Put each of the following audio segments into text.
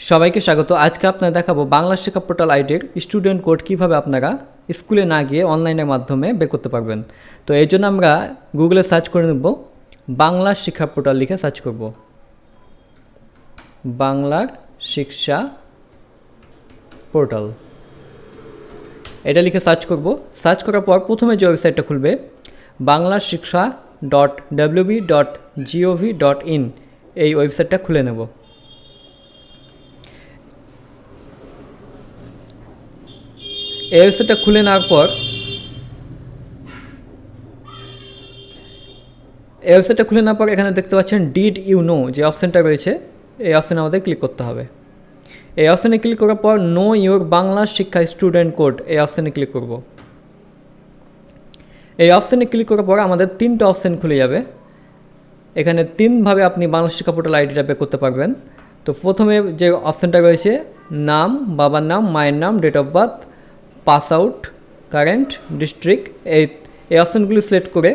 সবাইকে স্বাগত। আজকে আপনারা দেখাবো বাংলা শিক্ষা পোর্টাল আইডির স্টুডেন্ট কোড কীভাবে আপনারা স্কুলে না গিয়ে অনলাইনের মাধ্যমে বের করতে পারবেন। তো এই জন্য আমরা গুগলে সার্চ করে নেব, বাংলা শিক্ষা পোর্টাল লিখে সার্চ করব। বাংলার শিক্ষা পোর্টাল এটা লিখে সার্চ করব। সার্চ করার পর প্রথমে যে ওয়েবসাইটটা খুলবে banglashiksha.wb.gov.in, এই ওয়েবসাইটটা খুলে নেব। এই ওয়েবসাইটটা খুলে নেওয়ার পর এখানে দেখতে পাচ্ছেন ডিড ইউ নো যে অপশানটা রয়েছে, এই অপশানে আমাদের ক্লিক করতে হবে। এই অপশানে ক্লিক করার পর নো ইউর বাংলা শিক্ষা স্টুডেন্ট কোড, এই অপশানে ক্লিক করব। এই অপশানে ক্লিক করার পর আমাদের তিনটা অপশান খুলে যাবে। এখানে তিনভাবে আপনি বাংলা শিক্ষা পোর্টাল আইডিটা বের করতে পারবেন। তো প্রথমে যে অপশানটা রয়েছে নাম, বাবার নাম, মায়ের নাম, date of birth, pass out, current, district, এই অপশানগুলি সিলেক্ট করে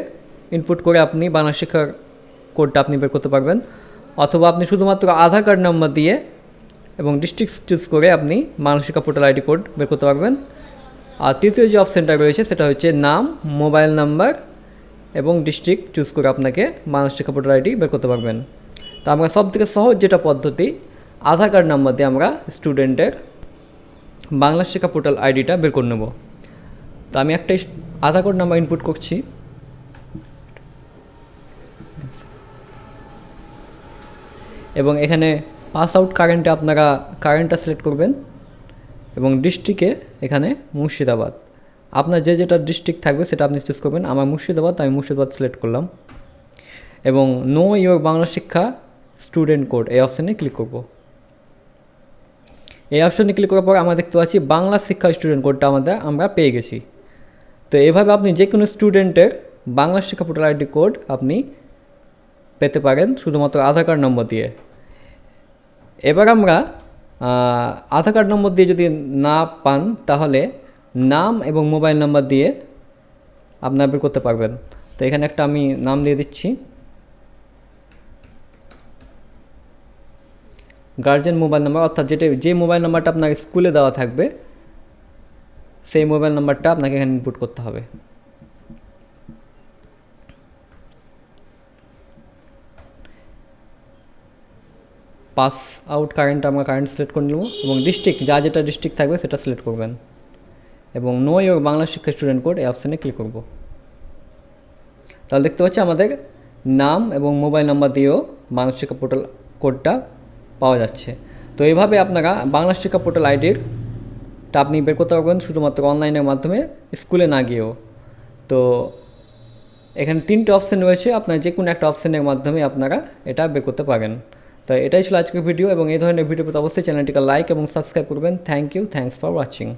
ইনপুট করে আপনি বাংলা শিক্ষার কোডটা আপনি বের করতে পারবেন। অথবা আপনি শুধুমাত্র আধার কার্ড নাম্বার দিয়ে এবং ডিস্ট্রিক্ট চুজ করে আপনি বাংলা শিক্ষা পোর্টাল আইডি কোড বের করতে পারবেন। আর তৃতীয় যে অপশানটা রয়েছে সেটা হচ্ছে নাম, মোবাইল নাম্বার এবং ডিস্ট্রিক্ট চুজ করে আপনাকে বাংলা শিক্ষা পোর্টাল আইডি বের করতে পারবেন। তো আমরা সবথেকে সহজ যেটা পদ্ধতি, আধার কার্ড নাম্বার দিয়ে আমরা স্টুডেন্টের বাংলা শিক্ষা পোর্টাল আইডিটা বের করে নেব। তো আমি একটা আধার কার্ড নাম্বার ইনপুট করছি এবং এখানে পাস আউট কারেন্টে আপনারা কারেন্টটা সিলেক্ট করবেন এবং ডিস্ট্রিক্টে এখানে মুর্শিদাবাদ, আপনার যেটা ডিস্ট্রিক্ট থাকবে সেটা আপনি চুজ করবেন। আমার মুর্শিদাবাদ, আমি মুর্শিদাবাদ সিলেক্ট করলাম এবং নো ইউর বাংলা শিক্ষা স্টুডেন্ট কোড, এই অপশানে ক্লিক করব। এই অপশানে ক্লিক করার পর আমরা দেখতে পাচ্ছি বাংলা শিক্ষা স্টুডেন্ট কোডটা আমরা পেয়ে গেছি। তো এভাবে আপনি যে কোনো স্টুডেন্টের বাংলা শিক্ষা পোর্টাল আইডি কোড আপনি পেতে পারেন শুধুমাত্র আধার কার্ড নম্বর দিয়ে। এবার আমরা আধার কার্ড নম্বর দিয়ে যদি না পান তাহলে নাম এবং মোবাইল নাম্বার দিয়ে আপনারা বের করতে পারবেন। তো এখানে একটা আমি নাম দিয়ে দিচ্ছি, গার্জেন মোবাইল নাম্বার, অর্থাৎ যে মোবাইল নাম্বারটা আপনার স্কুলে দেওয়া থাকবে সেই মোবাইল নাম্বারটা আপনাকে এখানে ইনপুট করতে হবে। পাস আউট কারেন্ট আমরা কারেন্ট সিলেক্ট করে নেব এবং ডিস্ট্রিক্ট যেটা ডিস্ট্রিক্ট থাকবে সেটা সিলেক্ট করবেন এবং নো ইউর বাংলা শিক্ষা স্টুডেন্ট কোড, এই অপশানে ক্লিক করব। তাহলে দেখতে পাচ্ছি আমাদের নাম এবং মোবাইল নাম্বার দিয়েও বাংলা শিক্ষা পোর্টাল কোডটা পাওয়া যাচ্ছে। তো এইভাবে আপনারা বাংলা শিক্ষা পোর্টাল আইডিটা আপনি বের করতে পারবেন শুধুমাত্র অনলাইনের মাধ্যমে, স্কুলে না গিয়েও। তো এখানে তিনটে অপশান রয়েছে, আপনার যে কোনো একটা অপশানের মাধ্যমে আপনারা এটা বের করতে পারেন। তো এটাই ছিল আজকের ভিডিও এবং এই ধরনের ভিডিও পেতে অবশ্যই চ্যানেলটিকে লাইক এবং সাবস্ক্রাইব করবেন। Thank you, thanks for watching.